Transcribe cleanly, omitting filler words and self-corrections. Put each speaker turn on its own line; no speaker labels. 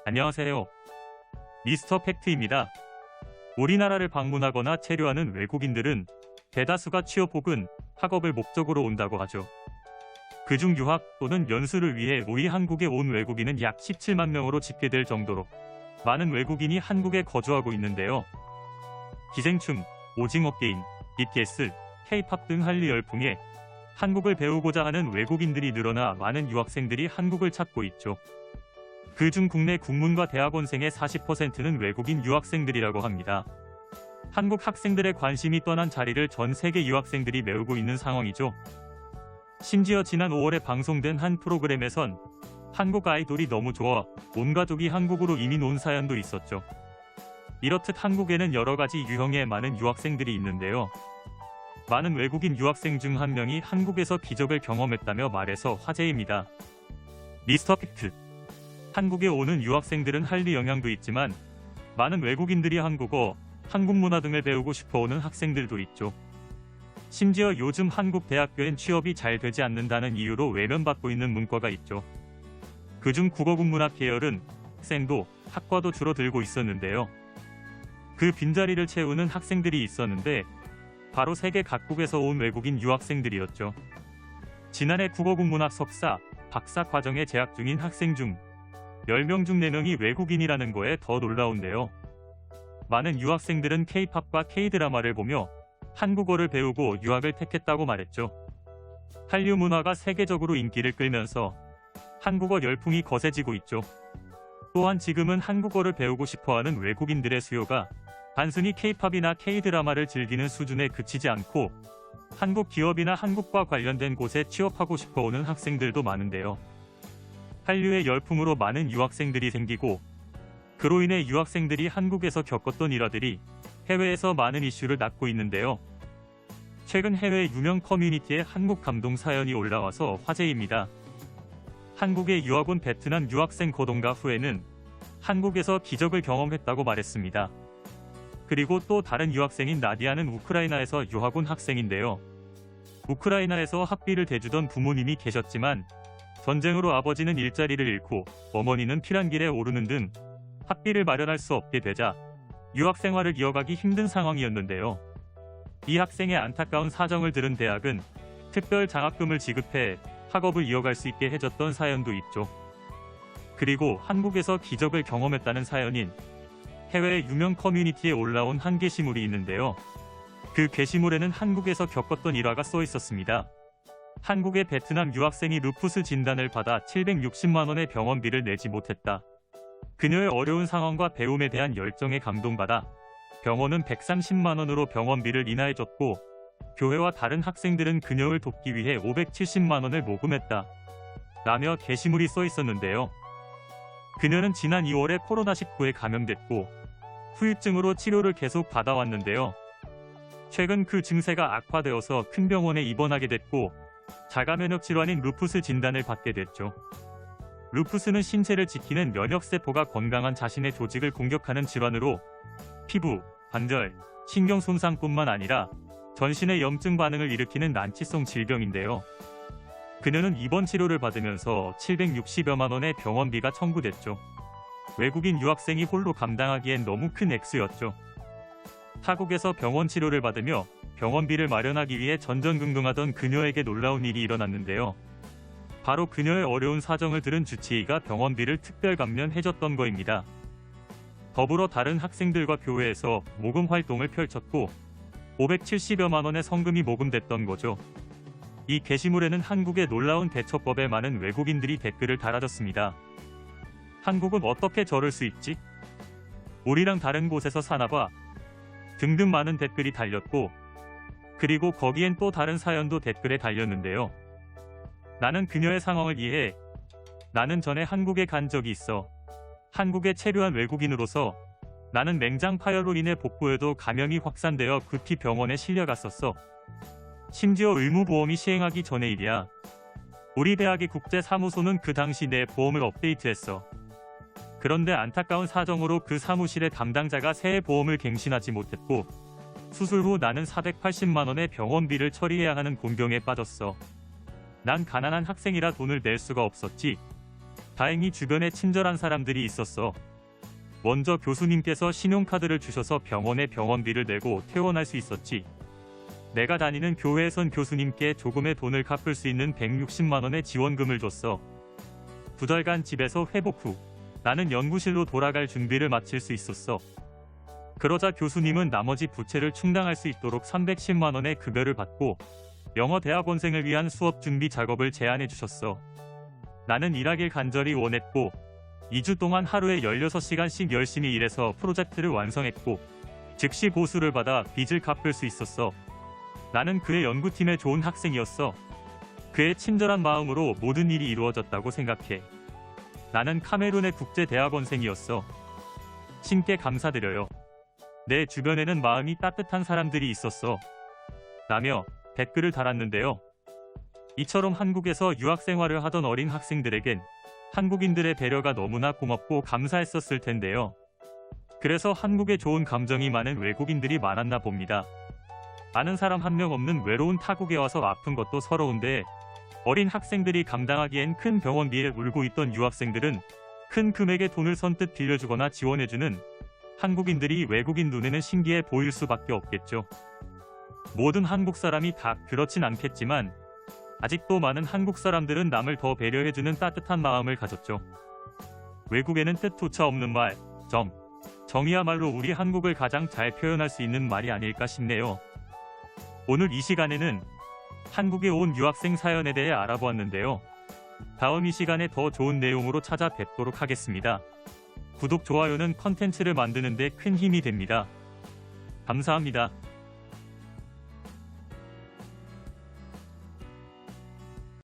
안녕하세요. 미스터 팩트입니다. 우리나라를 방문하거나 체류하는 외국인들은 대다수가 취업 혹은 학업을 목적으로 온다고 하죠. 그중 유학 또는 연수를 위해 우리 한국에 온 외국인은 약 17만 명으로 집계될 정도로 많은 외국인이 한국에 거주하고 있는데요. 기생충, 오징어 게임, BTS, K-팝 등 한류 열풍에 한국을 배우고자 하는 외국인들이 늘어나 많은 유학생들이 한국을 찾고 있죠. 그중 국내 국문과 대학원생의 40%는 외국인 유학생들이라고 합니다. 한국 학생들의 관심이 떠난 자리를 전 세계 유학생들이 메우고 있는 상황이죠. 심지어 지난 5월에 방송된 한 프로그램에선 한국 아이돌이 너무 좋아 온 가족이 한국으로 이민 온 사연도 있었죠. 이렇듯 한국에는 여러 가지 유형의 많은 유학생들이 있는데요. 많은 외국인 유학생 중 한 명이 한국에서 기적을 경험했다며 말해서 화제입니다. 미스터 팩트. 한국에 오는 유학생들은 한류 영향도 있지만 많은 외국인들이 한국어, 한국 문화 등을 배우고 싶어 오는 학생들도 있죠. 심지어 요즘 한국 대학교엔 취업이 잘 되지 않는다는 이유로 외면받고 있는 문과가 있죠. 그중 국어국문학 계열은 학생도 학과도 줄어들고 있었는데요. 그 빈자리를 채우는 학생들이 있었는데 바로 세계 각국에서 온 외국인 유학생들이었죠. 지난해 국어국문학 석사, 박사 과정에 재학 중인 학생 중 10명 중 4명이 외국인이라는 거에 더 놀라운데요. 많은 유학생들은 K-팝과 K-드라마를 보며 한국어를 배우고 유학을 택했다고 말했죠. 한류 문화가 세계적으로 인기를 끌면서 한국어 열풍이 거세지고 있죠. 또한 지금은 한국어를 배우고 싶어하는 외국인들의 수요가 단순히 K-팝이나 K-드라마를 즐기는 수준에 그치지 않고 한국 기업이나 한국과 관련된 곳에 취업하고 싶어 오는 학생들도 많은데요. 한류의 열풍으로 많은 유학생들이 생기고 그로 인해 유학생들이 한국에서 겪었던 일화들이 해외에서 많은 이슈를 낳고 있는데요. 최근 해외 유명 커뮤니티에 한국 감동 사연이 올라와서 화제입니다. 한국에 유학 온 베트남 유학생 고동가 후에는 한국에서 기적을 경험했다고 말했습니다. 그리고 또 다른 유학생인 나디아는 우크라이나에서 유학 온 학생인데요. 우크라이나에서 학비를 대주던 부모님이 계셨지만 전쟁으로 아버지는 일자리를 잃고 어머니는 피란길에 오르는 등 학비를 마련할 수 없게 되자 유학 생활을 이어가기 힘든 상황이었는데요. 이 학생의 안타까운 사정을 들은 대학은 특별 장학금을 지급해 학업을 이어갈 수 있게 해줬던 사연도 있죠. 그리고 한국에서 기적을 경험했다는 사연인 해외 유명 커뮤니티에 올라온 한 게시물이 있는데요. 그 게시물에는 한국에서 겪었던 일화가 써 있었습니다. 한국의 베트남 유학생이 루푸스 진단을 받아 760만 원의 병원비를 내지 못했다. 그녀의 어려운 상황과 배움에 대한 열정에 감동받아 병원은 130만 원으로 병원비를 인하해줬고 교회와 다른 학생들은 그녀를 돕기 위해 570만 원을 모금했다. 라며 게시물이 써 있었는데요. 그녀는 지난 2월에 코로나19에 감염됐고 후유증으로 치료를 계속 받아왔는데요. 최근 그 증세가 악화되어서 큰 병원에 입원하게 됐고 자가면역 질환인 루푸스 진단을 받게 됐죠. 루푸스는 신체를 지키는 면역세포가 건강한 자신의 조직을 공격하는 질환으로 피부, 관절, 신경 손상뿐만 아니라 전신의 염증 반응을 일으키는 난치성 질병인데요. 그녀는 입원 치료를 받으면서 760여만 원의 병원비가 청구됐죠. 외국인 유학생이 홀로 감당하기엔 너무 큰 액수였죠. 타국에서 병원 치료를 받으며 병원비를 마련하기 위해 전전긍긍하던 그녀에게 놀라운 일이 일어났는데요. 바로 그녀의 어려운 사정을 들은 주치의가 병원비를 특별 감면해줬던 거입니다. 더불어 다른 학생들과 교회에서 모금 활동을 펼쳤고 570여만 원의 성금이 모금됐던 거죠. 이 게시물에는 한국의 놀라운 대처법에 많은 외국인들이 댓글을 달아줬습니다. 한국은 어떻게 저럴 수 있지? 우리랑 다른 곳에서 사나봐? 등등 많은 댓글이 달렸고 그리고 거기엔 또 다른 사연도 댓글에 달렸는데요. 나는 그녀의 상황을 이해해. 나는 전에 한국에 간 적이 있어. 한국에 체류한 외국인으로서 나는 맹장 파열로 인해 복부에도 감염이 확산되어 급히 병원에 실려갔었어. 심지어 의무보험이 시행하기 전의 일이야. 우리 대학의 국제사무소는 그 당시 내 보험을 업데이트했어. 그런데 안타까운 사정으로 그 사무실의 담당자가 새해 보험을 갱신하지 못했고 수술 후 나는 480만 원의 병원비를 처리해야 하는 곤경에 빠졌어. 난 가난한 학생이라 돈을 낼 수가 없었지. 다행히 주변에 친절한 사람들이 있었어. 먼저 교수님께서 신용카드를 주셔서 병원에 병원비를 내고 퇴원할 수 있었지. 내가 다니는 교회에선 교수님께 조금의 돈을 갚을 수 있는 160만 원의 지원금을 줬어. 2달간 집에서 회복 후 나는 연구실로 돌아갈 준비를 마칠 수 있었어. 그러자 교수님은 나머지 부채를 충당할 수 있도록 310만 원의 급여를 받고 영어 대학원생을 위한 수업 준비 작업을 제안해 주셨어. 나는 일하길 간절히 원했고 2주 동안 하루에 16시간씩 열심히 일해서 프로젝트를 완성했고 즉시 보수를 받아 빚을 갚을 수 있었어. 나는 그의 연구팀의 좋은 학생이었어. 그의 친절한 마음으로 모든 일이 이루어졌다고 생각해. 나는 카메룬의 국제대학원생이었어. 신께 감사드려요. 내 주변에는 마음이 따뜻한 사람들이 있었어. 라며 댓글을 달았는데요. 이처럼 한국에서 유학생활을 하던 어린 학생들에겐 한국인들의 배려가 너무나 고맙고 감사했었을 텐데요. 그래서 한국에 좋은 감정이 많은 외국인들이 많았나 봅니다. 아는 사람 한 명 없는 외로운 타국에 와서 아픈 것도 서러운데 어린 학생들이 감당하기엔 큰 병원비에 울고 있던 유학생들은 큰 금액의 돈을 선뜻 빌려주거나 지원해주는 한국인들이 외국인 눈에는 신기해 보일 수밖에 없겠죠. 모든 한국 사람이 다 그렇진 않겠지만 아직도 많은 한국 사람들은 남을 더 배려해주는 따뜻한 마음을 가졌죠. 외국에는 뜻조차 없는 말, 정이야말로 우리 한국을 가장 잘 표현할 수 있는 말이 아닐까 싶네요. 오늘 이 시간에는 한국에 온 유학생 사연에 대해 알아보았는데요. 다음 이 시간에 더 좋은 내용으로 찾아뵙도록 하겠습니다. 구독, 좋아요는 컨텐츠를 만드는 데 큰 힘이 됩니다. 감사합니다.